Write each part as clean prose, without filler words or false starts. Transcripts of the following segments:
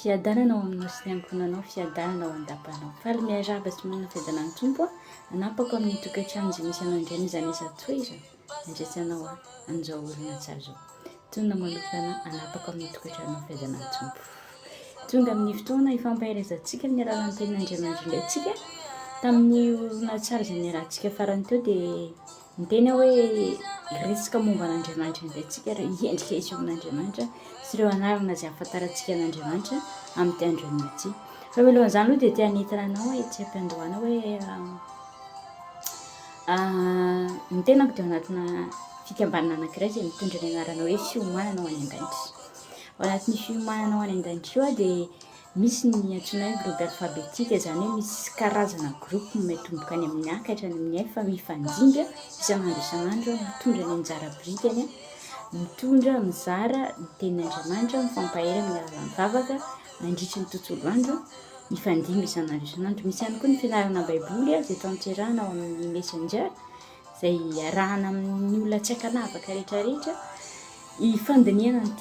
fiadanana ao aminao sy ny ankonanao, fiadanana ao an-dapanao. Faly miaraba tsy manana fiadanana tompo anapako amin'ny tokantrano izay misy anao indray izany isa toetra andraisanao an'izao olona tsara zao. Tonga manokana anapako amin'ny tokantrano fiadanana tompo. Tonga amin'ny fotoana ifampaherezantsika amin'ny alalan'ny tenin'Andriamanitra indray tsika tamin'ny olona tsara izay niarahantsika farany teo dia niteny hoe resaka momba an'Andriamanitra indray tsika endrika isoman'Andriamanitra sy ireo anarana izay ahafantarantsika an'Andriamanitra amin'ny androany ity. Fa mialohan'izany aloha dia tia hanentana anao tsy ampiandohana hoe ny tenako dia anatina fikambanana anankiray izay mitondra ny anarana hoe fiomanana ho any an-danitra. Ao anatin'ny fiomanana ho any an-danitra io dia misy ny antsoina hoe groupe alphabétique, izany hoe misy karazana groupe mitomboka any amin'ny A ka hatrany amin'ny F mifandimby isan'andro mitondra ny anjara birikany, mitondra mizara ny tenin'Andriamanitra, mifampahery amin'ny alalan'ny vavaka mandritra ny tontolo andro, mifandimby isan'andro. Misy ihany koa ny fianarana baiboly izay tanterahana ao amin'ny messenger izay arahana amin'ny olona tsy ankanavaka rehetrarehetra ifandiniana ny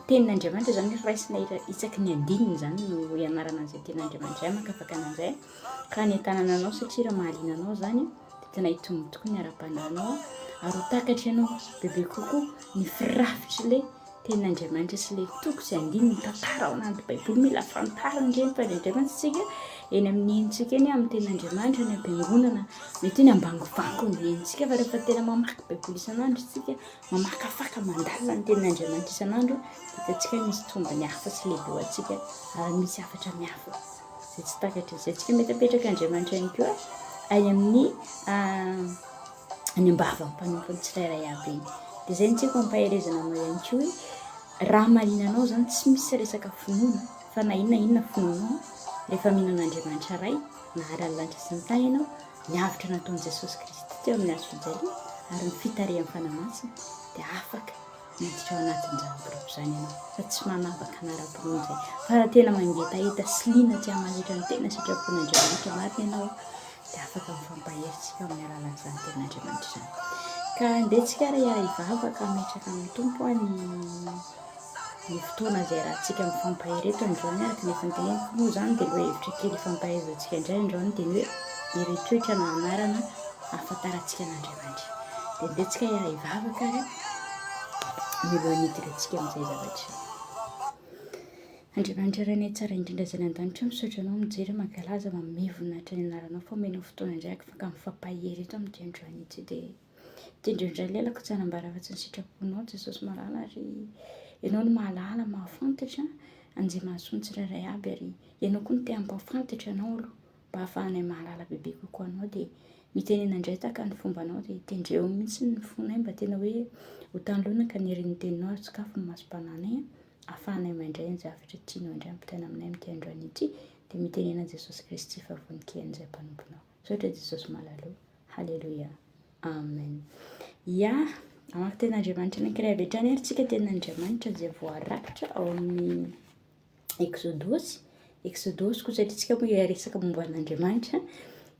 tenin'Andriamanitra, izany hoe raisina isaky ny andininy izany no ianarana an'izay tenin'Andriamanitra makafaka an'izay ka hanentanana anao satria raha mahaliana anao izany dia tena hitombo tokoa ny ara-pananao ary ho takatra ianao bebe kokoa ny firafitry ilay tenin'Andriamanitra sy ilay toko sy andininy tantara ao anaty baiboly. Mila fantarina ireny fandrindramantsika tsika eny amin'ny enitsika eny amin'ny tenin'Andriamanitra ny ampiangonana mety ny ambangovango ny enitsika fa rehefa tena mamaky baiboly isan'andro isika mamakafaka mandalina ny tenin'Andriamanitra isan'andro dia hitantsika misy tombony hafa sy lehibe ho antsika ary misy hafatra mihafa izay tsy takatra izay tsika mety apetraka Andriamanitra ihany koa any amin'ny any ambava mpanompo ny tsirairay aby iny. Dia izay ny tsika mampaherezana anao ihany koa hoe raha mahaliana anao izany tsy misy resaka finoana fa na inona inona finoanao rehefa mino an'Andriamanitra iray na ara-lanitra sy ny tany ianao miavitra nataon'i Jesosy Kristy teo amin'ny hazo fijaliana ary ny fitarihan'ny fanamasina dia afaka miditra ao anatin'ny zava-biriky izany ianao fa tsy manavaka anara-pinoana izay fa raha tena mangetaheta sy liana tsy hamanitra ny tena sitrapon'Andriamanitra marina ianao dia afaka mifampahery-tsika amin'ny alalan'izany tenin'Andriamanitra izany. Ka andehantsika raha hivavaka metraka amin'ny tompo ny fotoana izay rahantsika mifampahery eto androany araka ny efa noteneniko moa izany dia ilay hevitra kely ifampaherezantsika indray androany dia ny hoe ireo toetra na anarana ahafantarantsika an'Andriamanitra. Dia andehantsika raha hivavaka mialohan'ny hidirantsika amin'izay zavatra. Andriamanitra iray tsara indrindra izay an-danitra misaotra anao mijery mankalaza manome voninahitra ny anaranao fa omenao fotoana indray afaka mifampahery eto amin'ity androany ity dia tendrindray lelako tsy hanambara fa tsy ny sitraponao Jesosy malala ary ianao no mahalala mahafantatra an'izay mahasoa ny tsirairay aby ary ianao koa no te hampafantatra anao aloha mba hahafahanay mahalala bebe kokoa anao dia mitenena indray taka ny fombanao dia tendreo mihitsy ny fonay mba tena hoe ho tanolona ka niriny teninao ary tsikafa ny masom-pananay ahafahanay mandray ny zavatra tianao indray ampitaina aminay amin'ity androany ity dia mitenena Jesosy Kristy fa voninkehan'izay mpanomponao. Saotra Jesosy malalo. Halleluja. Amen. Ya, amaky tenin'Andriamanitra anankiray avy hatrany ary tsika tenin'Andriamanitra izay voarakitra ao amin'ny Exodosy koa satria tsika moa resaka momba an'Andriamanitra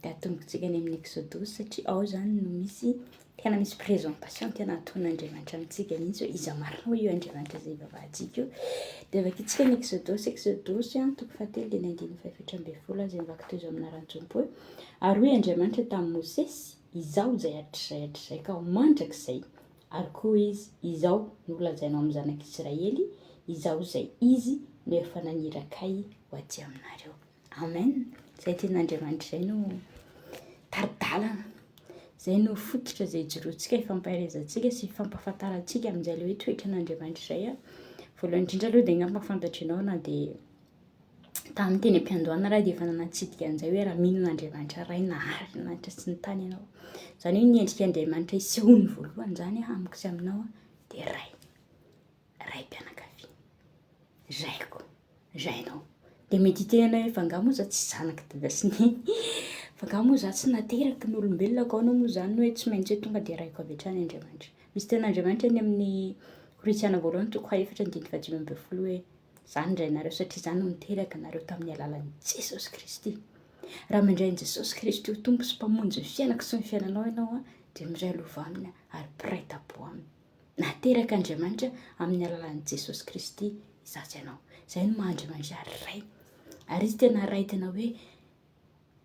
dia atombokantsika ny amin'ny Exodosy satria ao izany no misy tena misy présentation tena ataon'Andriamanitra amintsika mihitsy hoe iza marina hoe io Andriamanitra izay ivavahantsika io. Dia vakintsika ny Exodosy toko 7 dia 9:7 izay mivaky toy izao amin'ny anaran-tsompy hoe ary hoe Andriamanitra tamin'i Mosesy izao izay hatrizay ka ho mandrakizay ary koa izy izao no lazainao amin'ny zanak'Israely izao izay izy no efa nanirakay ho aty aminareo. Amen. Izay tenin'Andriamanitra izay no taridalana, izay no fototra izay ijoroantsika ifampaherezantsika sy ifampahafantarantsika amin'izay ilay hoe toetra an'Andriamanitra izay. Voalohany indrindra aloha dia angamba fantatra ianao na dia tamin'ny teny am-piandohana raha dia efa nanatsidika an'izay hoe raha mino an'Andriamanitra iray na ara-lanitra sy ny tany ianao. Izany hoe ny endrika Andriamanitra isehony voalohany izany amiko sy aminao dia ray mpianakaviana, raiko, rainao. Dia mety hitenana hoe fa ngamo za tsy zanaka dada sy ny fa ngamo za tsy nateraky ny olombelona ka anao moa izany hoe tsy maintsy hoe tonga dia raiko avy hatrany Andriamanitra. Misy tenin'Andriamanitra ny amin'ny Korinthiana voalohany toko 4:5 hoe izany indray nareo satria izany no niteraka nareo tamin'ny alalan'i Jesosy Kristy. Raha mandray an'i Jesosy Kristy ho tompo sy mpamonjy ny fiainako sy ny fiainanao ianao dia miray lova aminy ary mpiray tampo aminy. Nateraka Andriamanitra amin'ny alalan'i Jesosy Kristy izazy ianao. Zay no mahandriamanitra ray. Ary izy tena ray tena hoe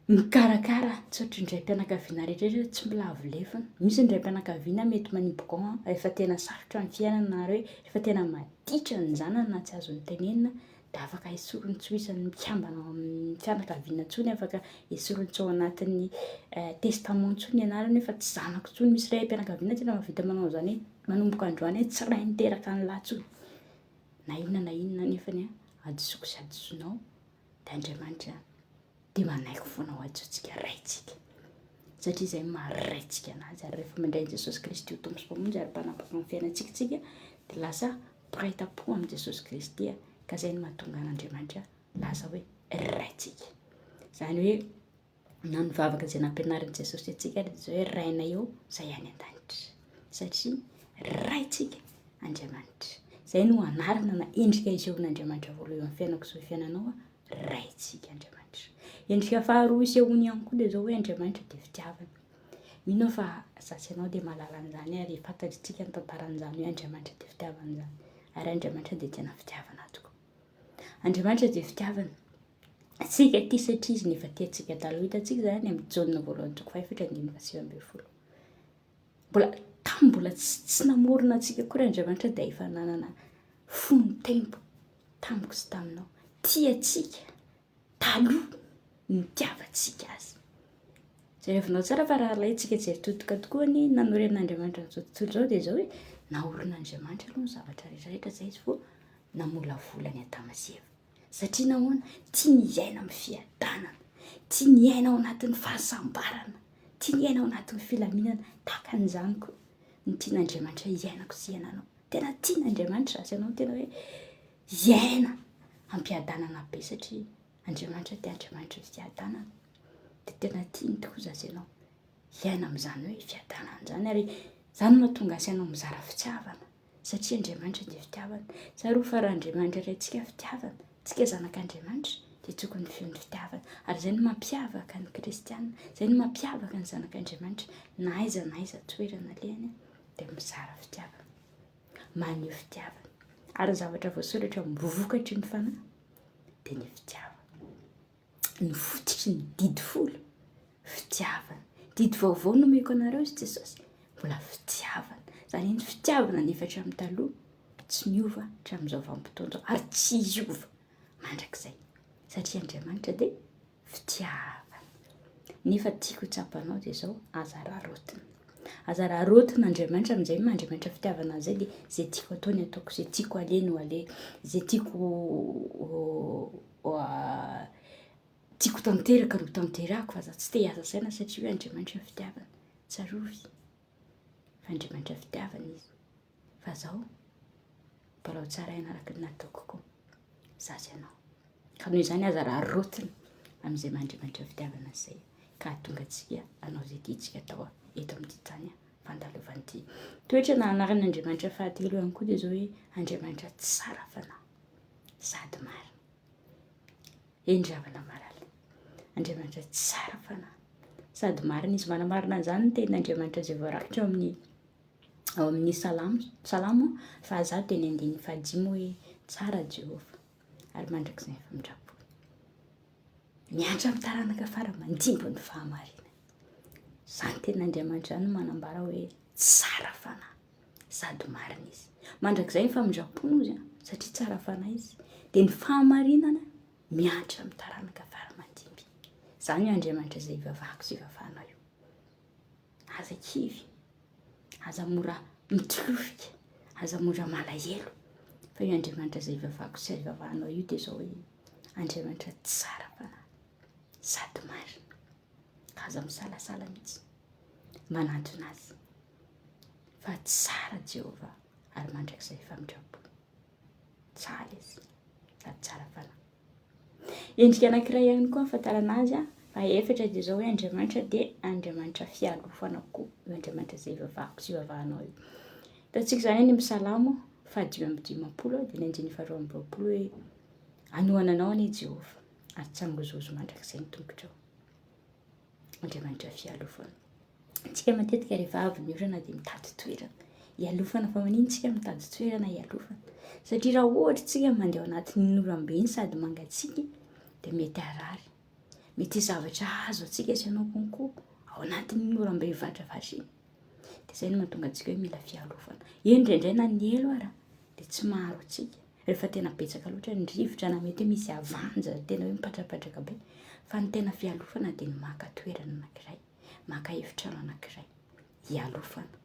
mikarakara, tsy ohatry indray mpianakaviana rehetrarehetra tsy mbola avo lefana. Misy indray mpianakaviana mety manimboka efa tena sarotra ny fiainana na hoe efa tena maditra ny zanany na tsy azo ny tenenina, dia afaka esoriny tsy ho isan'ny mikambana amin'ny fianakaviana intsony, afaka esoriny tsy ao anatin'ny testament intsony ianarany fa tsy zanako intsony. Misy ray mpianakaviana tena mahavita manao izany, manomboka androany tsy ray niteraka ny lahy intsony na inona nefany adosoko sy adosonao dia Andriamanitra dia manaiko foana ho ajotsika raitsika, satria izay maharaitsika anazy. Ary rehefa mandray Jesosy Kristy ho tompo sy mpamonjy ary mpanapaka amin'ny fiainantsika dia lasa mpiray tampo amin'i Jesosy Kristy, ka izay no mahatonga an'Andriamanitra lasa hoe raitsika. Izany hoe nanovavaka izay nampianarin'i Jesosy atsika dia izao hoe rainay eo izay any an-danitra, satria raitsika Andriamanitra. Izay no anarana na endrika isehon'Andriamanitra voaloha eo amin'ny fiainako sy ny fiainanao, raitsika Andriamanitra. Endrika faharoa isehony ihany koa dia izao hoe Andriamanitra dia fitiavana. Mino fa sasy ianao dia mahalala an'izany ary fantatritsika ny tantaran'izany hoe Andriamanitra dia fitiavana izany. Ary Andriamanitra dia tena fitiavana tokoa. Andriamanitra dia fitiavana. Tsika ity satria izy nefa tiantsika taloha. Hitantsika izany amin'ny Jaona voalohany toko 5:9-20. Mbola tsy namorona antsika koa Andriamanitra dia efa nanana fony tempo tamiko sy taminao. Tiantsika taloha nitiavantsika azy. Jerevinao tsara fa raha ilayntsika jery-totoka tokoa ny nanoren'Andriamanitra n'izao tontolo izao dia izao hoe naorin'Andriamanitra aloha ny zavatra rehetrarehetra izay izy vao namolavola ny Adama sy Eva. Satria nahoana? Tia ny iaina amin'ny fiadanana, tia ny iaina ao anatin'ny fahasambarana, tia ny iaina ao anatin'ny filaminana. Tahaka an'izany koa ny tian'Andriamanitra iainako sy iainanao. Tena tian'Andriamanitra sasy ianao tena hoe iaina ampiadanana be, satria Andriamanitra dia Andriamanitra fiadanana. Dia tena tiany tokoa sasy ianao iaina amin'izany hoe fiadanana izany, ary izany mahatonga anao mizara fitiavana, satria Andriamanitra dia fitiavana. Tsaroa fa raha Andriamanitra raintsika fitiavana, tsika zanak'Andriamanitra dia tokony feno fitiavana. Ary izay no mampiavaka ny kristianina, izay no mampiavaka ny zanak'Andriamanitra, na aiza toerana alehany dia mizara fitiavana, maneho fitiavana. Ary zavatra voasoratra mivokatry ny fanahy dia ny fitiavana. Ny fototry ny didy folo, fitiavana. Didy vaovao no omeko anareo izy Jesosy, mbola fitiavana. Izany ny fitiavana nefa hatramin'ny taloha tsy miova hatramin'izao vanim-potoana izao, ary tsy hiova mandrakizay, satria Andriamanitra dia fitiavana. Nefa tiako tsapanao dia izao azararotina. Azararotin'Andriamanitra amin'izay Andriamanitra fitiavana izay dia izay tiako atao ny ataoko, izay tiako aleha no aleha, izay tiako tanteraka no tanterako, fa za tsy te hiasa saina satria hoe Andriamanitra fitiavana. Tsarovy fa Andriamanitra fitiavana izy, fa izao mbalao tsara ianaraka ny nataoko koa sasy ianao. Ka noho izany aza rarotina amin'izay Andriamanitra fitiavana izay, ka hatonga antsika anao izay tiantsika atao eto amin'ity tany fandalovana. Toetra na anaran'Andriamanitra fahatelo ihany koa dia izao hoe Andriamanitra tsara fanahy sady marina. Endravana maralina. Andriamanitra tsara fanahy sady marina izy. Manamarina an'izany ny tenin'Andriamanitra izay voarakitra ao amin'ny salamo fa azaho teny 5:5 hoe tsara Jehova ary mandrakizay ny famindrapo. Miandra amin'ny taranaka afara mandimbo ny fahamarina. Izany tenin'Andriamanitra izany manambara hoe tsara fanahy sady marina izy. Mandrakizay ny famindrapony izy satria tsara fanahy izy. Dia ny fahamarinana miandra amin'ny taranaka afara mandimby. Izany Andriamanitra izay ivavahako sy ivavahanao io. Aza kivy, aza mora mitolofika, aza mora malahelo, fa io Andriamanitra izay ivavahako sy ivavahanao io dia izao hoe Andriamanitra tsara fanahy sady marina. Ka aza misalasala mihitsy manantona azy fa tsara Jehova ary mandrakizay famindrapo. Tsara izy sady tsara fanahy. Endrika anankiray ihany koa ahafantarana azy fa efatra dia izao hoe Andriamanitra dia Andriamanitra fialofanako, io Andriamanitra izay ivavahako sy ivavahanao io. Hitantsika izany any amin'ny Salamo 5:20 dia ny 2:20 hoe anohana anao anie Jehova ary tsy hangozozo mandrakizay ny tongotrao. Andriamanitra fialofana. Antsika matetika rehefa avy ny orana dia mitady toerana ialofana fa manintsika mitady toerana ialofana satria raha ohatra tsika mandeha ao anatin'ny orambe iny sady mangatsika dia mety harary mety zavatra azo atsika sy anao konkoa ao anatin'ny orambe ivadravatra iny dia izay no mahatonga antsika hoe mila fialofana indraindray na ny elo ara dia tsy maharo atsika rehefa tena betsaka loatra ny rivotra na mety hoe misy avanja tena hoe mipatrapatraka be fa ny tena fialofana dia ny maka toerana anankiray maka efitrano anankiray ialofana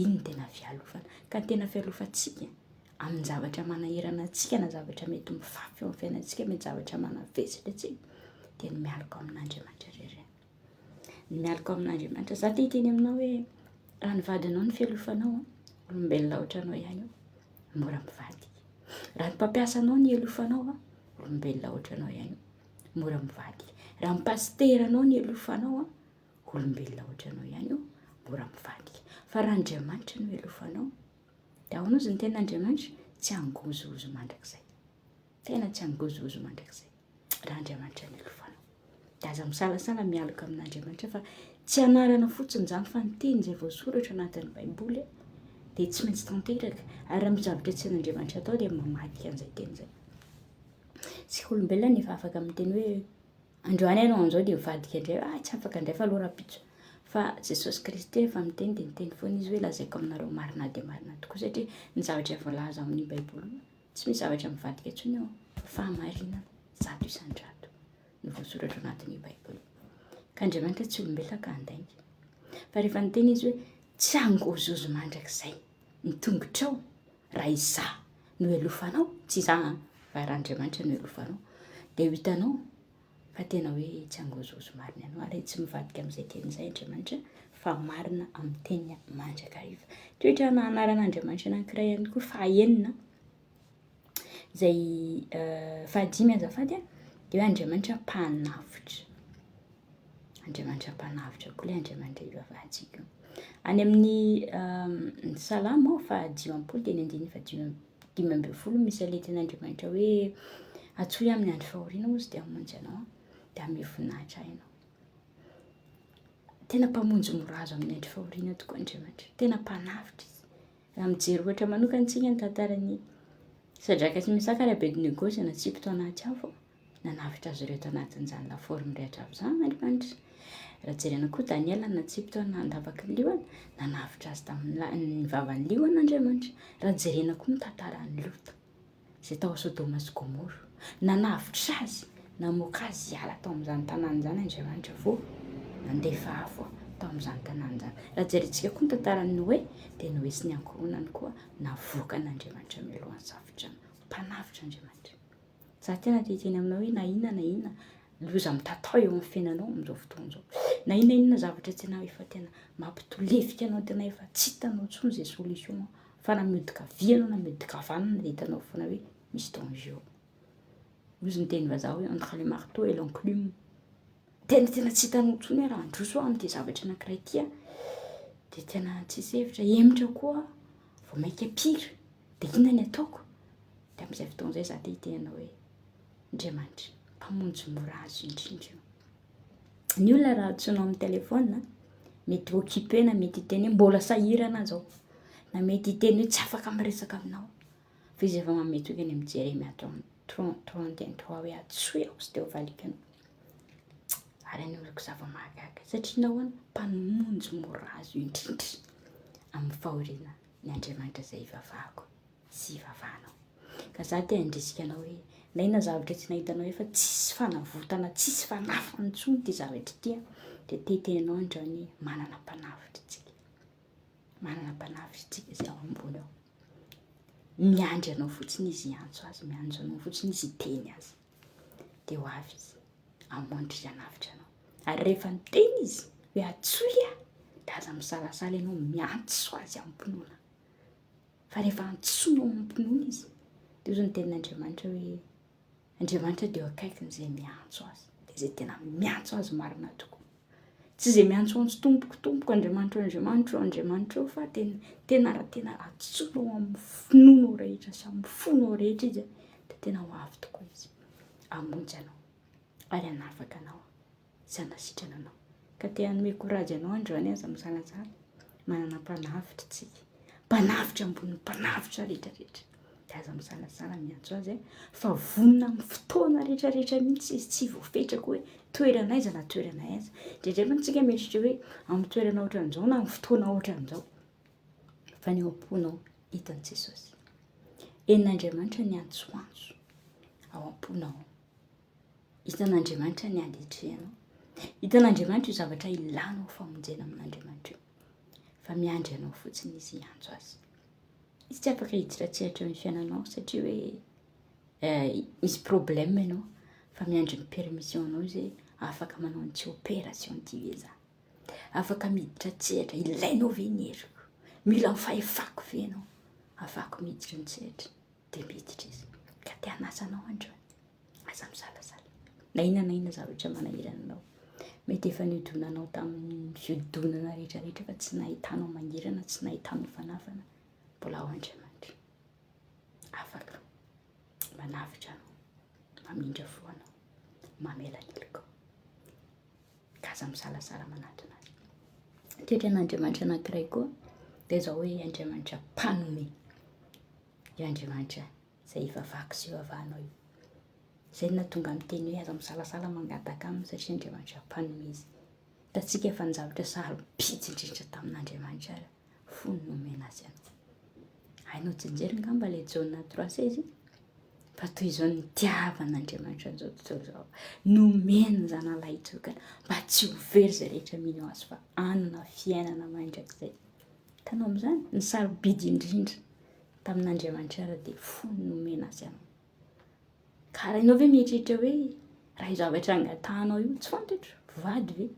iny ny tena fialofana ka ny tena fialofantsika amin'ny zavatra manahirana antsika na zavatra mety mifafy eo amin'ny fiainantsika mety zavatra manavesatra atsika dia ny mialaka amin'Andriamanitra irery ny mialaka amin'Andriamanitra za tia hiteny aminao hoe raha ny vadinao ny fialofanao olombelona ohatranao ihany io mora mivady raha ny mpampiasanao ny elofanao olombelona ohatranao ihany io mora mivady raha ny pasteranao ny elofanao olombelona ohatranao ihany io mora mivady fa raha Andriamanitra no elofanao dia ahoana ozy ny ten'Andriamanitra tsy hangozozo mandrakizay tena tsy hangozozo mandrakizay raha Andriamanitra no elofanao dia aza misalasala mialaka amin'Andriamanitra fa tsy anarana fotsiny izany fa ny teny izay voasoratra anatin'ny baiboly dia tsy maintsy tanteraka ary raha misy zavatra tsy an'Andriamanitra atao dia mamadika an'izay teny izay sika olombelona nefa afaka miteny hoe androany ianao an'izao dia mivadika indray tsy afaka indray fa aloha rapitso fa Jesosy Kristy efa miteny dia niteny foana izy hoe lazaiko aminareo marina dia marina tokoa satria ny zavatra voalaza amin'ny baiboly tsy misy zavatra mivadika intsony ao fa marinana zato isan-jato no voasoratra anatin'ny baiboly ka Andriamanitra tsy olombelona ka handainga fa rehefa niteny izy hoe tsy hangozozo mandrakizay ny tongotrao raha izaho no elofanao tsy izaho fa raha Andriamanitra no elofanao dia hitanao fa tena hoe tsy hangozozo marina ianao ary tsy mivadika amin'izay teny izay Andriamanitra fa marina amin'ny teny mandrakariva toetra na anaran'Andriamanitra anankiray ihany koa fahaenina izay fahadimy azafady dia hoe Andriamanitra mpanavotra Andriamanitra mpanavotra koa ilay Andriamanitra ivavahantsika any amin'ny salamo fahadimampolo dia ny andiny dimy ambin'ny folo misy aleten'Andriamanitra hoe atsoy amin'ny andro fahoriana ozy dia hamonjy anao dia ame voninahitra ianao tena mpamonjy mora azo amin'ny andro fahoriana tokoa Andriamanitra tena mpanavotra izy raha mijery ohatra manokana antsika ny tantaran'ny Sadraka sy Mesaka ary Abednego sy natsipy tao anaty afo nanavitra azy ireo tao anatin'izany lafaoro mirehatra avy izany Andriamanitra raha jerena koa Daniela natsipy tao nandavaky ny liona nanavitra azy tamin'ny vavan'ny liona Andriamanitra raha jerena koa ny tantaran'ny Lota izay tao Sodoma sy Gomora nanavitra azy namoaka azy hiala tao amin'izany tanàna izany Andriamanitra vao nandefa afo tao amin'izany tanàna izany raha jerentsika koa ny tantaran'ny Noe dia Noe sy ny ankohonany koa navoaka n'Andriamanitra mialohan'ny savitrano mpanavitra Andriamanitra za tena tia hiteny aminao hoe na inona loza mitatao eo amin'ny fiainanao amin'izao fotoana izao na inona zavatra tena efa tena mampitolefika anao tena efa tsy hitanao intsony izay solution fa na miodika avy anao na miodika avanana dia hitanao foana hoe misy danger ozy ny teny vazaha hoe entre le marteau et l'enclume tena tsy hitanao intsony raha handroso amin'ity zavatra anankiray ity dia tena tsisy hevitra emitra koa vao maika pira dia inona ny ataoko dia amin'izay fotoana izay za tia hiteny anao hoe Andriamanitra mpamonjy mora azo indrindra ny olona raha antsoinao amin'ny telefona mety occupé na mety hiteny hoe mbola sahirana zao na mety hiteny hoe tsy afaka miresaka aminao fa izy efa mamety hoe any amin'ny Jeremia 31 hoe atsoy aho sy teo valikana ary ny oloko zava-mahagaga satria nahoana mpamonjy mora azo indrindra amin'ny fahoriana ny Andriamanitra izay ivavahako sy ivavahanao ka za tia handrisika anao hoe na inona zavatra tsy nahitanao efa tsisy fanavotana tsisy fanafana intsony ity zavatra ity dia tetenao andrany manana mpanavitra itsika izay ao ambony ao miandry anao fotsiny izy hiantso azy miandry anao fotsiny izy hiteny azy dia ho avy izy hamonjy hanavitra anao ary rehefa niteny izy hoe atsoy dia aza misalasala ianao miantso azy ampinoana fa rehefa antsoinao ampinoana izy dia ozy ny tenin'Andriamanitra hoe Andriamanitra dia akaikin'izay miantso azy dia izay tena miantso azy marina tokoa tsy izay miantso tompoko Andriamanitra fa tena raha tena atsoinao amin'ny finoanao rehetra sy amin'ny fonao rehetra izy dia tena ho avy tokoa izy hamonjy anao ary hanafaka anao sy hanasitrana anao ka te hanome korazy anao androany aza misalasala manana mpanavitra tsika mpanavitra ambony mpanavitra rehetrarehetra. De aza misalasala miantso azy fa vonona amin'ny fotoana rehetrarehetra mihitsy izy tsy voafetraka hoe toerana aiza na toerana aiza. Drehefa antsika mieritrika hoe amin'ny toerana ohatran'izao na amin'ny fotoana ohatran'izao fa ny ao am-ponao hitan'i Jesosy. En'Andriamanitra ny antsoantso ao am-ponao. Hitan'Andriamanitra ny andetrehanao. Hitan'Andriamanitra io zavatra ilanao famonjena amin'Andriamanitra io. Fa miandry anao fotsiny izy hiantso azy. Izy tsy afaka hiditra amin'ny fiainanao satria hoe misy problème ianao fa miandry ny permission anao izy afaka manao an'ity opération ity ve za. Afaka miditra tsehatra ilainao ve ny heriko. Mila mifahefako ve ianao. Afaka miditra ny tsehatra de miditra izy. Ka te hanasanao androany. Aza misalasala. Na inona zavatra manahirana anao. Mety efa niodonanao tamin'ny fiodonana rehetrarehetra fa tsy nahitanao mangirana, tsy nahitanao fanafana. Mbola ao Andriamanitra. Afaka manavitra anao, mamindra fo anao, mamela ilokao. Ka aza misalasala manatona azy. Toetran'Andriamanitra anankiray koa dia izao hoe Andriamanitra mpanome. Io Andriamanitra izay efa vaky sy ivavahanao io. Izay nahatonga miteny hoe aza misalasala mangataka aminy satria Andriamanitra mpanome izy. Hitantsika efa ny zavatra sarobidy indrindra tamin'Andriamanitra ary fony nomena azy ianao. Hainao jenjery ngamba ilay Jaona 3:16 fa toy izao ny tiavan'Andriamanitra an'izao tontolo izao. Nomeny ny zanalahy tokana mba tsy ho very izay rehetra mino azy fa anana fiainana mandrakizay. Hitanao amin'izany ny sarobidy indrindra tamin'Andriamanitra ary dia fony nomena azy ianao. Ka raha ianao ve mieritreritra hoe raha io zavatra angatahanao io tsy fantatra, vady ve,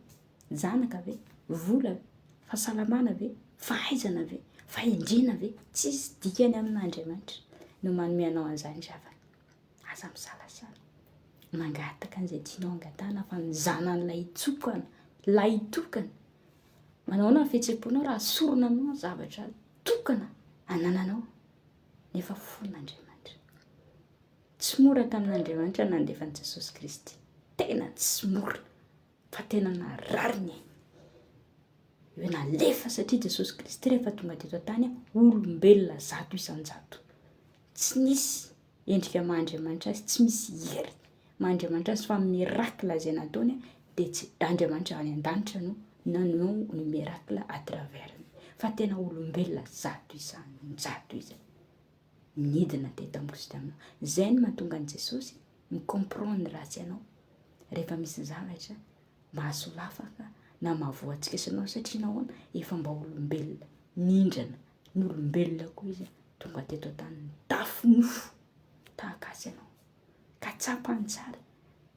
zanaka ve, vola ve, fahasalamana ve, fahaizana ve, fahendrena ve, tsisy dikany amin'Andriamanitra no manome anao an'izany zavana. Aza misalasala. Mangataka an'izay tianao angatahana fa ny zanan'ilay tsokana, lay tokana. Manahoana ny fihetseham-ponao raha sorona aminao zavatra tokana anananao nefa fon'Andriamanitra. Tsy mora tamin'Andriamanitra nandefa an'i Jesosy Kristy. Tena tsy mora fa tena narary ny ainy. Hoe nalefa satria Jesosy Kristy rehefa tonga teto an-tany olombelona 100 isan-jato. Tsy nisy endrika maha-Andriamanitra azy, tsy misy hery maha-Andriamanitra azy fa amin'ny miracle izay nataony dia tsy Andriamanitra any an-danitra no nanao ny miracle à travers. Fa tena olombelona 100 isan-jato izy. Nidina teto am-Kristy aminao. Izay no mahatonga an'i Jesosy mi-comprendre ratsy ianao rehefa misy zavatra mahasolafaka na mahavoatsika isanao satria nahoana efa mba olombelona nindrana ny olombelona koa izy tonga teto an-tany tafinofo tahaka azy ianao. Ka tsapany tsara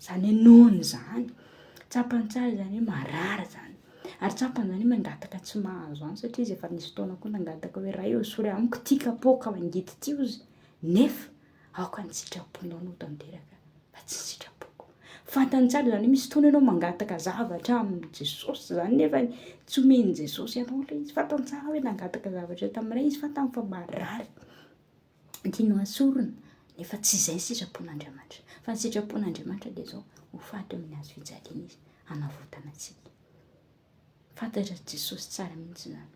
izany nohony izany. Tsapany tsara izany hoe marara izany. Ary tsapany izany mangataka tsy mahazo any satria izy efa nisy fotoana koa nangataka hoe raha eo sory amiko tia kapoaka mangidy tio izy nefa aoka ny sitraponao no tanteraka fa tsy sitrapoko. Fantany tsara izany misy fotoana ianao mangataka zavatra amin'ny Jesosy izany nefa tsy omeny Jesosy ianao ilay izy. Fantany tsara hoe nangataka zavatra tamin'iray izy fa tamin'ny fa marary. Tianao asorina nefa tsy izay sitrapon'Andriamanitra. Fa ny sitrapon'Andriamanitra dia izao ho faty amin'ny hazo fijaliana izy hanavotana antsika. Fantatra Jesosy tsara mihitsy izany.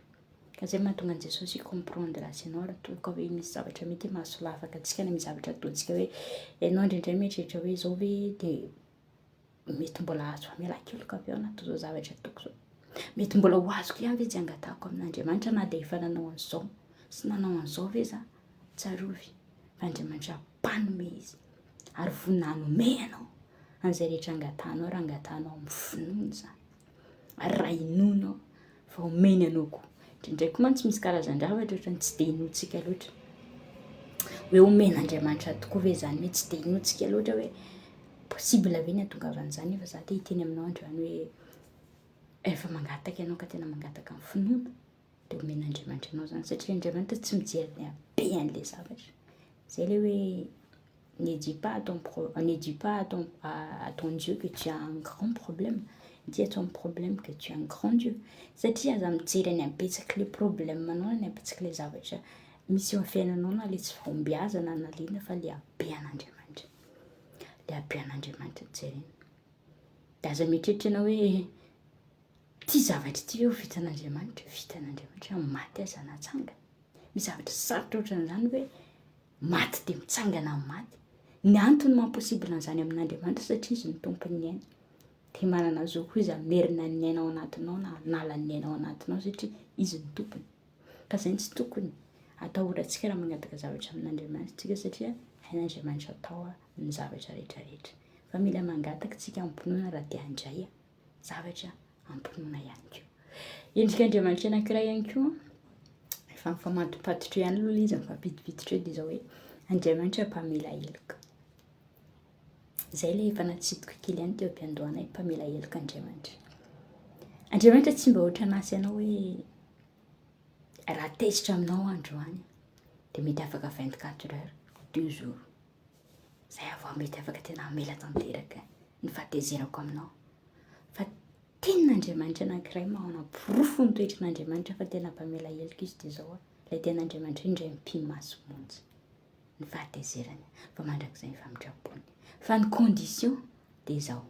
Ka izay mahatonga an'i Jesosy hi-comprendre azy ianao raha toa ka hoe misy zavatra mety mahasolafaka antsika na misy zavatra ataontsika hoe ianao indraindray mieritreritra hoe izao ve dia mety mbola azo hamelak'eloka avy ao na atao izao zavatra ataoko izao. Mety mbola ho azoko ihany ve tsy angatahako amin'Andriamanitra na dia efa nanao an'izao sy nanao an'izao ve za tsarovy. Andriamanitra mpanome izy ary vonona hanome anao an'izay rehetra angatahanao raha angatahanao amin'ny finoana izany. Ary raha inonao fa omeny anao koa. Indraindray koa mantsy misy karazan-javatra ohatrany tsy dia inoantsika loatra. Hoe omen'Andriamanitra tokoa ve izany hoe tsy dia inoantsika loatra hoe possible ve ny hahatongavan'izany nefa za te hiteny aminao androany hoe rehefa mangataka ianao ka tena mangataka amin'ny finoana dia omen'Andriamanitra anao izany satria Andriamanitra tsy mijery ny habe an'ilay zavatra. Zay ilay hoe ne dis pas à ton Dieu que tu as un grand problème. Dis à ton problème que tu as un grand Dieu. Satria aza mijery any habetsaka ilay problème anao ny habetsaka ilay zavatra misy eo amin'ny fiainanao na ilay tsy fahombiazana na liana fa ilay habe an'Andriamanitra. Ilay habe an'Andriamanitra jerena. Dia aza mieritreritra ianao hoe ity zavatra ity hoe ho vitan'Andriamanitra, vitan'Andriamanitra maty aza natsanga. misy zavatra sarotra ohatran'izany hoe maty dia mitsangana amin'ny maty. Ny antony mamposibla an'izany amin'Andriamanitra satria izy ny tompony aina. Dia manana zo koa izy amerina ny aina ao anatinao na nala ny aina ao anatinao satria izy ny tompony. Ka izay tsy tokony atahorantsika raha magnataka zavatra amin'Andriamanitra satria hain'Andriamanitra atao ny zavatra rehetrarehetra. Fa mila mangataka tsika ampinoana raha te handray zavatra ampinoana ihany koa. Endrik'Andriamanitra anankiray ihany koa efa mifamatopatotra ihany aloha izy mifampidipiditra eo dia izao hoe Andriamanitra mpamela heloka. Izay ilay efa natsidiko kely ihany teo am-piandohana mpamela heloka Andriamanitra. Andriamanitra tsy mba ohatra anasy ianao hoe raha tezitra aminao androany dia mety afaka 24 heures 2 jours. Izay avao mety afaka tena hamela tanteraka ny fahatezerako aminao. Fa tenin'Andriamanitra anankiray mahana porofo ny toetrin'Andriamanitra fa tena mpamela heloka izy dia izao ilay ten'Andriamanitra indray mipimy maso monjy ny fahatezerany fa mandrakizay ny famindrapony. Fa ny condition dia izao.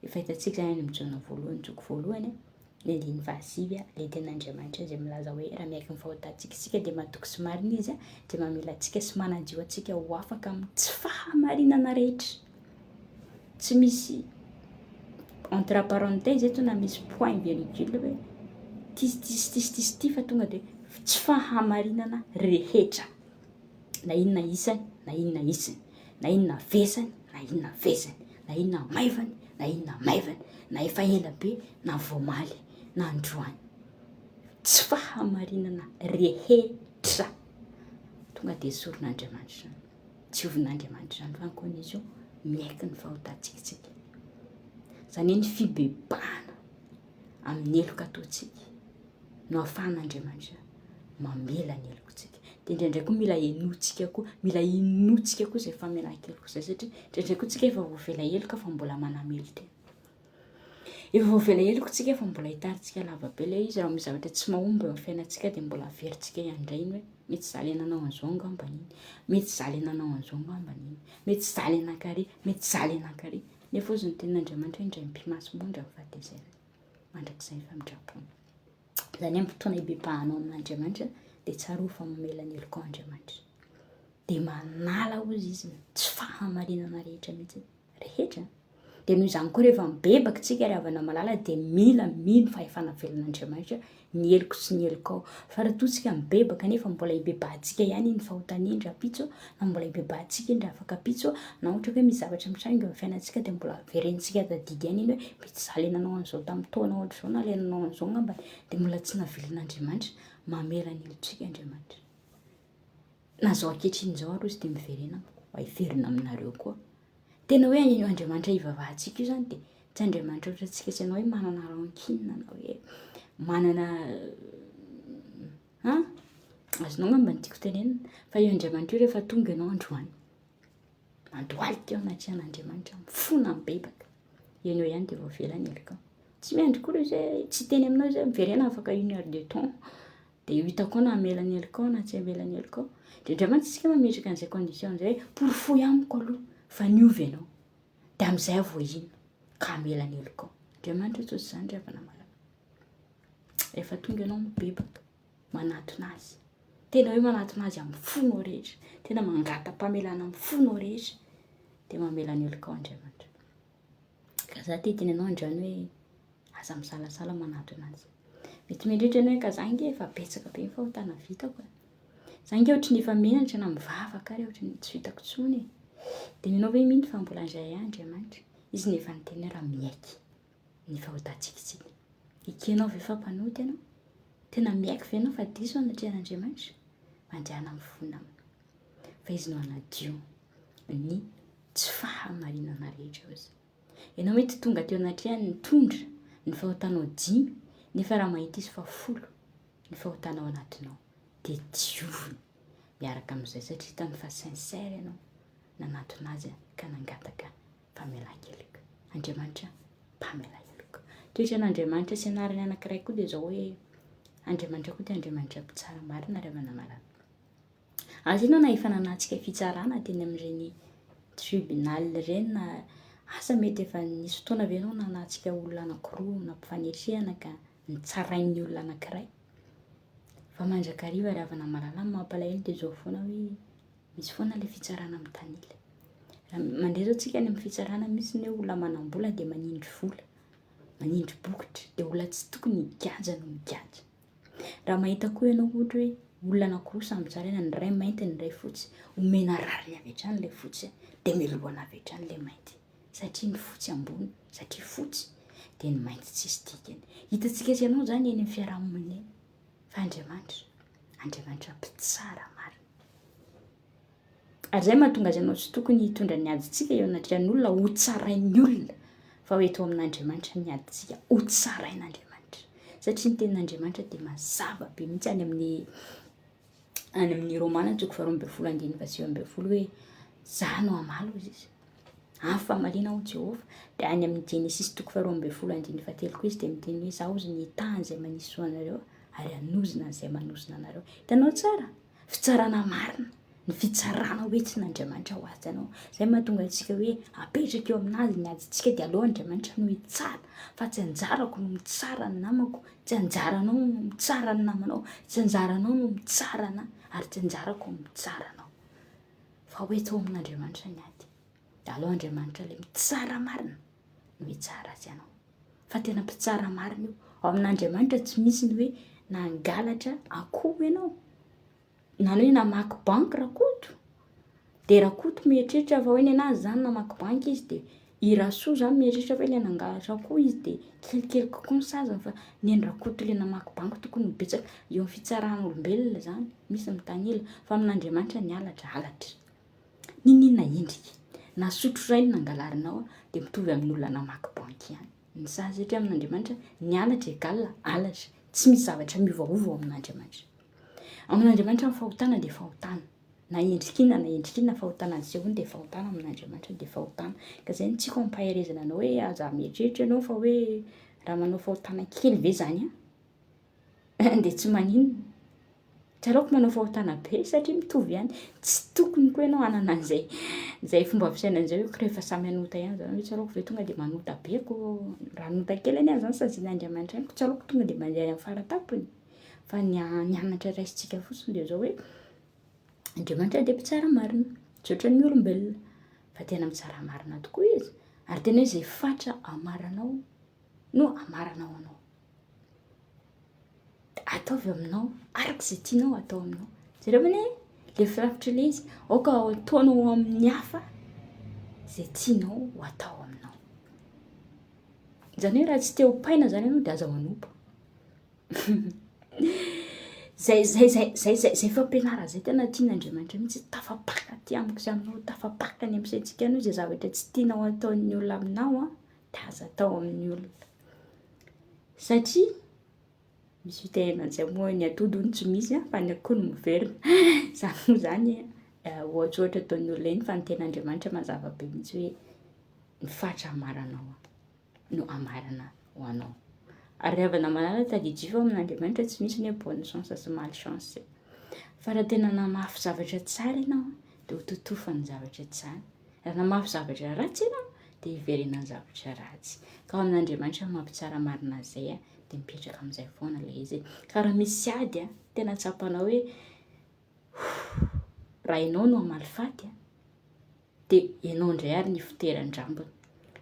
Efa hitantsika izany mijoana voalohany joko voalohany ny andiny fahasivy ilay ten'Andriamanitra izay milaza hoe raha miaiky ny fahotantsika isika dia mahatoky sy marina izy dia mamela antsika sy manadio antsika ho afaka amin'ny tsy fahamarinana rehetra. Tsy misy entre parenthèse eto na misy point virgule hoe tisy fa tonga dia tsy fahamarinana rehetra. Na inona isany, na inona isany, na inona vesany, na inona vesany, na inona maivany, na inona maivany, na efa ela be, na voamaly, na androany. Tsy fahamarinana rehetra. Tonga dia soron'Andriamanitra. Tsy ovin'Andriamanitra fa ny condition miaiky ny fahotantsika. Izany hoe ny fibebahana amin'ny heloka ataontsika no ahafahan'Andriamanitra mamela ny helokantsika. Dia indraindray koa mila enotsika koa, mila inotsika koa izay famelan-keloka izay satria indraindray koa tsika efa voavela heloka fa mbola manamely tena. Efa voavela heloka tsika fa mbola hitaritsika lavabe ilay izy raha misy zavatra tsy mahomby eo amin'ny fiainantsika dia mbola averintsika iandrainy hoe mety zaly ananao an'izao angamba an'iny, mety zaly ananao an'izao angamba an'iny, mety zaly anankiary, mety zaly anankiary. Nefa ozy ny tenin'Andriamanitra indray mpimaso monja amin'ny fahatezerany mandrakizay ny famindrapony. Izany amin'ny fotoana hibebahanao amin'Andriamanitra dia tsara ho fa mamela ny heloka ao Andriamanitra. Dia manala ozy izy tsy fahamarinana rehetra mihitsy rehetra. Dia noho izany koa rehefa mibebaka tsika ry havana malala dia mila mino fahefana velon'Andriamanitra ny heloko sy ny heloka ao. Fa raha toa tsika mibebaka nefa mbola hibebahantsika ihany iny fahotaniana rapitso na mbola hibebahantsika iny raha afaka pitso na ohatra hoe misy zavatra mitranga amin'ny fiainantsika dia mbola verentsika tadidy ihany iny hoe mety zaly ananao an'izao tamin'ny taona ohatr'izao na lenanao an'izao ngamba dia mbola tsy navelon'Andriamanitra mamela ny helotsika Andriamanitra. Na zao ankehitriny izao ary izy dia miverena hiverina aminareo koa. Tena hoe Andriamanitra hivavahantsika io izany dia tsy Andriamanitra ohatrantsika tsy ianao hoe manana rankinina na hoe manana azonao ngamba ny tiako tenenina fa io Andriamanitra io rehefa tonga ianao androany mandohalika eo anaty an'Andriamanitra mifona mibebaka eny eo ihany dia voavela ny heloka. Tsy miandry koa izay tsy teny aminao izay miverena afaka 1 heure de temps dia io hitako na hamela ny heloka na tsy hamela ny heloka. Dia Andriamanitra tsika mametraka an'izay condition izay hoe porofo amiko aloha fa niovy ianao dia amin'izay avohino ka hamela ny heloka. Andriamanitra tsy ohatran'izany ry havana malala. Rehefa tonga ianao mibebaka manatona azy. Tena hoe manatona azy amin'ny fonao rehetra. Tena mangata-pamelana amin'ny fonao rehetra dia mamela ny heloka ao Andriamanitra. Ka za te tenenao androany hoe aza misalasala manatona azy. Mety mieritreritra ianao hoe ka za nge efa betsaka be ny fahotana vitako. Za nge ohatry ny efa menatra na mivavaka ary ohatry ny tsy vitako intsony. Dia ianao hoe mino fa mbola andray Andriamanitra. Izy nefa ny teny raha miaiky ny fahotantsika isika. Ikenao ve fa mpanoty ianao? Tena miaiky ve ianao fa diso anatrehan'Andriamanitra? Manjana amin'ny fonina aminy. Fa izy no hanadio ny tsy fahamarinana rehetra ozy. Ianao mety tonga teo anatrehany nitondra ny fahotanao 5 nefa raha mahita izy fa 10 ny fahotanao anatinao dia dioviny miaraka amin'izay satria hitany fa sincère ianao nanatona azy ka nangataka famelan-keloka. Andriamanitra mpamela heloka. Toetran'Andriamanitra sy anarany anankiray koa dia izao hoe Andriamanitra koa dia Andriamanitra mpitsara marina ry havana malala. Aza ianao na efa nanantsika fitsarana teny amin'ireny tribunal ireny na asa mety efa nisy fotoana ve ianao nanantsika olona anankiroa na mpifanetrehana ka nitsarain'ny olona anankiray. fa mandrakariva ry havana malalamy mampalahelo dia zao foana hoe misy foana ilay fitsarana amin'ny tanila. Raha mandeha zao tsika any amin'ny fitsarana misy ny hoe olona manam-bola dia manindry vola, manindry bokotra, dia olona tsy tokony higanja no miganja. Raha mahita koa ianao ohatra hoe olona anankiroa samy tsara ny iray mainty ny iray fotsy, omena rariny avy hatrany ilay fotsy dia melohana avy hatrany ilay mainty, satria ny fotsy ambony, satria fotsy dia ny mainty tsisy dikany. Hitantsika sy ianao zany eny amin'ny fiarahamonina eny, fa Andriamanitra mpitsara marina. Ary zay mahatonga azy ianao tsy tokony hitondra ny adintsika eo anatrehan'ny olona ho tsarain'ny olona, fa ho eto amin'Andriamanitra ny adintsika ho tsarain'Andriamanitra. Satria ny tenin'Andriamanitra dia mazava be mihitsy any amin'ny Romana 12:20 hoe zaho no hamalo izy, amin'ny famaliana ho Jehovah. Dia any amin'ny Genesis 12:17 koa izy dia miteny hoe zaho ozy ny tany izay manisy soanareo ary hanozina izay manozina anareo. Hitanao tsara, fitsarana marina, ny fitsarana hoentin'Andriamanitra ho azy ianao. Zay mahatonga antsika hoe apetraka eo aminazy ny adintsika dia aleo Andriamanitra no hitsara, fa tsy anjarako no mitsara ny namako, tsy anjaranao no mitsara ny namanao, tsy anjaranao no mitsara anahy, ary tsy anjarako no mitsara anao, fa ho eto amin'Andriamanitra ny ady. Dia aleo Andriamanitra ilay mitsara marina no hitsara azy ianao, fa tena mpitsara marina io. Ao amin'Andriamanitra tsy misy ny hoe nangalatra akoho ianao, na hoe namaky banky rakoto, dia rakoto mieritreritra fa hoe ny anazy zany namaky banky izy dia irasoa zany mieritreritra fa ilay nangalatra akoho izy dia kelikely kokoa ny sazany, fa ny an'ny rakoto ilay namaky banky tokony betsaka eo amin'ny fitsaran'olombelona zany, misy amin'ny tanila, fa amin'Andriamanitra ny alatra. Ninona endrika na sotro iray no nangalarinao dia mitovy amin'ny olona namaky banky ihany. Ny sazy satria amin'Andriamanitra ny alatra egal alatra, tsy misy zavatra miovaova ao amin'Andriamanitra. Amin'Andriamanitra ny fahotana dia fahotana, na endrikina fahotana ny sehoany dia fahotana amin'Andriamanitra dia fahotana. Ka izay ny tsika mampaherezana anao hoe aza mieritreritra ianao fa hoe raha manao fahotana kely ve zany dia tsy maninona, tsy aleoko manao fahotana be satria mitovy ihany. Tsy tokony koa ianao hanana an'izay fomba fisainan'izay hoe rehefa samy hanota ihany zany hoe tsy aleoko ve tonga dia manota be ko, raha nota kely any zany sazian'Andriamanitra ihany, tsy aleoko tonga dia mandeha amin'ny faratapony. Fa ny anatra raisitsika fotsiny dia zao hoe Andriamanitra dia mpitsara marina, tsy ohatran'ny olombelona, fa tena mitsara marina tokoa izy. Ary tena hoe izay fatra amaranao no amaranao anao. Ataovy aminao arak'izay tianao atao aminao. Jereo ve ilay firafitra ilay izy, aoka ataonao amin'ny hafa izay tianao ho atao aminao. Izany hoe raha tsy te ho paina zany ianao dia aza manompo. Zay fampianarana zay tena tian'Andriamanitra mihitsy, tafapaka ty amiko sy aminao, tafapaka ny ampisaintsika anao izay zavatra tsy tianao ataon'ny olona aminao dia aza atao amin'ny olona. Satria misy fitenenana izay moa ny atody hono tsy misy fa ny akoho no miverina. Zany moa zany ohatrohatra ataon'ny olona iny, fa ny ten'Andriamanitra mazava be mihitsy hoe ny fatra amaranao no amarana ho anao. Ary havana malala tadidiva amin'Andriamanitra tsy misy ny hoe bonne chance sy malchance, fa raha tena namafy zavatra tsara ianao dia ho totofany zavatra tsara, raha namafy zavatra ratsy ianao dia hiverenany zavatra ratsy. Ka amin'Andriamanitra mampitsara marina izay dia mipetraka amin'izay foana ilay izy. Ka raha misy ady tena tsapanao hoe raha ianao no hamalifaty dia ianao indray ary ny fitoeran-drambony,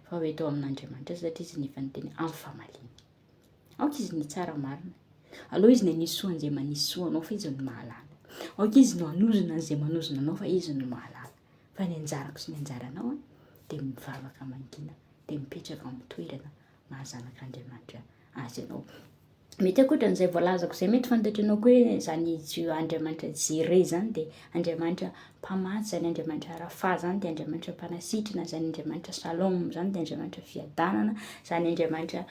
fa ho eto amin'Andriamanitra satria izy nefa ny teny amin'ny famaliana. Aoka izy ny tsara marina, aleo izy ny anisoa an'izay manisoa anao fa izy no mahalala. Aoka izy no hanozona an'izay manozona anao fa izy no mahalala. Fa ny anjarako sy ny anjaranao dia mivavaka mangina, dia mipetraka amin'ny toerana mahazanak'Andriamanitra azy ianao. Mety ankoatran'izay voalazako izay mety fantatranao koa hoe zany Andriamanitra Jire zany dia Andriamanitra mpamatsy, zany Andriamanitra arafa zany dia Andriamanitra mpanasitrana, zany Andriamanitra Shalom zany dia Andriamanitra fiadanana, zany Andriamanitra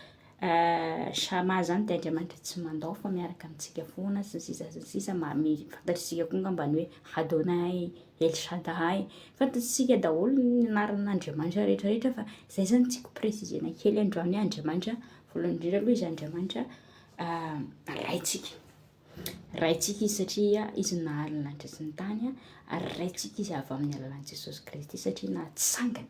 Shama zany dia Andriamanitra tsy mandao fa miaraka amintsika foana sy ny sisa fantatritsika koa ngambany hoe Adonai, El Shaddai, fantatritsika daholo ny anaran'Andriamanitra rehetrarehetra, fa izay zany tiako presizena kely androany hoe Andriamanitra voalohany indrindra aloha izy Andriamanitra raitsika izy satria izy nahaly ny lanitra sy ny tany, ary raitsika izy avy amin'ny alalan'i Jesosy Kristy satria nahatsangany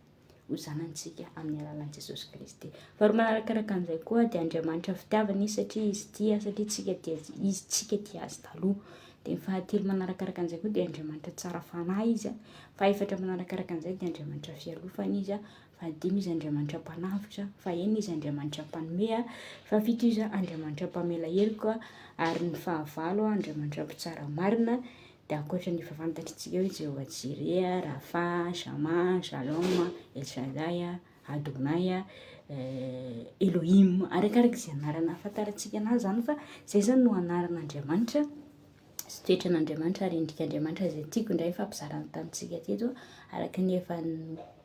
ho zanantsika amin'ny alalan'i Jesosy Kristy. Faharoa manarakaraka an'izay koa dia Andriamanitra fitiavana izy satria izy tia satria tsika tia azy taloha. Dia ny fahatelo manarakaraka an'izay koa dia Andriamanitra tsara fanahy izy a. Fahaefatra manarakaraka an'izay dia Andriamanitra fialofana izy a. Fahadimy izy Andriamanitra mpanavotra. Fahaenina izy Andriamanitra mpanome a. Fahafito izy Andriamanitra mpamela heloka a. Ary ny fahavalo Andriamanitra mpitsara marina. Dia ankoatra ny efa fantatritsika hoe Jehovah Jireh, Rafa, Shama, Shalom, El Shaddai, Adonai, Elohim, arakaraka izay anarana ahafantarantsika anazy zany fa izay zany no anaran'Andriamanitra sy toetran'Andriamanitra ary endrik'Andriamanitra izay tiako indray fampizarana tamintsika teto araka ny efa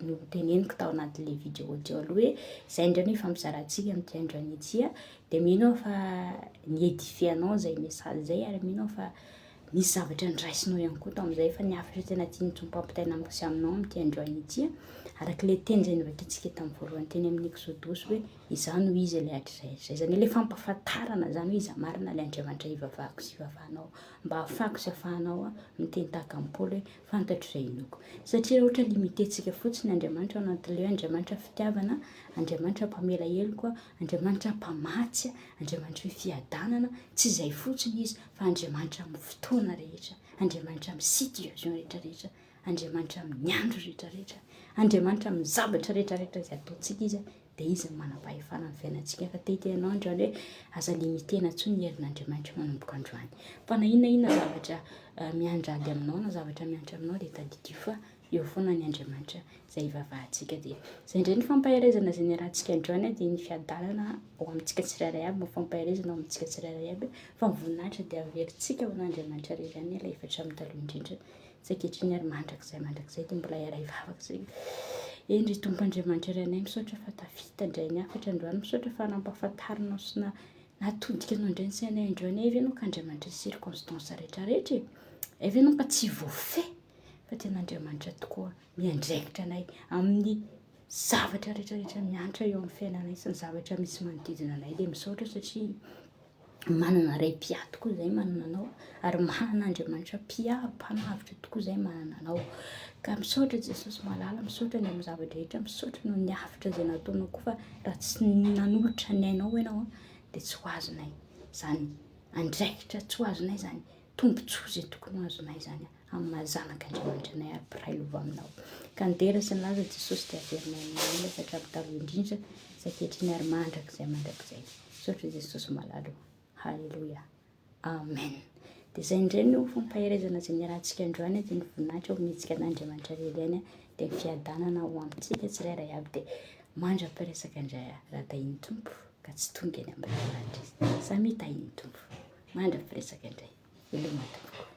noteneniko tao anatin'ilay vidéo teo aloha hoe izay indray no fampizarantsika amin'ity androany ity a. Dia mino aho fa niedifianao izay message izay ary mino aho fa nisy zavatra niraisinao ihany koa tamin'izay fa niafatra tena tiany tompo ampitaina sy aminao amin'ity androany ity arak'ilay teny izay nivakiantsika tamin'ny voalohany teny amin'ny Exodus hoe izany no izy ilay hatrizay zany ilay fampahafantarana zany hoe iza marina ilay Andriamanitra ivavahako sy ivavahanao mba ahafahako sy ahafahanao miteny tahaka ny Paoly hoe fantatro izay inoko satria ohatra limitentsika fotsiny Andriamanitra ao anatin'ilay hoe Andriamanitra fitiavana, Andriamanitra mpamela heloka, Andriamanitra mpamatsy, Andriamanitra fiadanana, tsy izay fotsiny izy fa Andriamanitra amin'ny fotoana rehetra, Andriamanitra amin'ny situation rehetrarehetra, Andriamanitra amin'ny andro rehetrarehetra, Andriamanitra amin'ny zavatra rehetrarehetra izay ataontsika izy dia izy manam-pahefana amin'ny fiainantsika fa tetenao androany hoe aza limitena intsony ny herin'Andriamanitra manomboka androany. Fa na inona zavatra miandrady aminao na zavatra miantra aminao dia tadidio fa eo foana ny Andriamanitra izay ivavahantsika. Dia izay indray ny fampaherezana izay niarantsika androany dia ny fiadanana ao amintsika tsirairay aby, fampaherezana ao amintsika tsirairay aby fa voninahitra dia averintsika ho an'Andriamanitra iray ilay efatra amin'ny taloha indrindra ankehitriny ary mandrakizay dia mbola iray vavaka izay. Eny ry Tompo Andriamanitra iray misaotra fa tafita indray ny afatra androany, misaotra fa nampahafantarinao sy natodika anao indray ny sainay androany eve ianao ka Andriamanitra circonstance rehetrarehetra eve ianao ka tsy voafehy fa tena Andriamanitra tokoa miandraikitra anay amin'ny zavatra rehetrarehetra miantra eo amin'ny fiainanay sy ny zavatra misy manodidina anay. Dia misaotra satria manana ray mpiahy tokoa izay manana anao ary manana Andriamanitra mpanavitra tokoa izay manana anao. Ka misaotra Jesosy malala, misaotra ny amin'ny zavatra rehetra, misaotra noho ny hafitra izay nataonao koa fa raha tsy nanolotra ny ainao ianao dia tsy ho azonay zany andraikitra, tsy ho azonay zany tombontsoa izay tokony ho azonay zany amin'ny mahazanak'Andriamanitra anay ary mpiray lova aminao. Ka nidera sy nilaza Jesosy dia averinay aminao efatra amin'ny taloha indrindra sy ankehitriny ary mandrakizay. Misaotra Jesosy malala. Halleluja. Amen. Dia izay indray no fampaherezana izay niarantsika androany dia ny voninahitra ho mintsika an'Andriamanitra lelany dia ny fiadanana ho amintsika tsirairay aby dia mandra-piresaka indray raha tahiny tompo ka tsy tonga eny amin'ny lanitra izy. Samy tahiny tompo. Mandra-piresaka indray. Veloma tompo.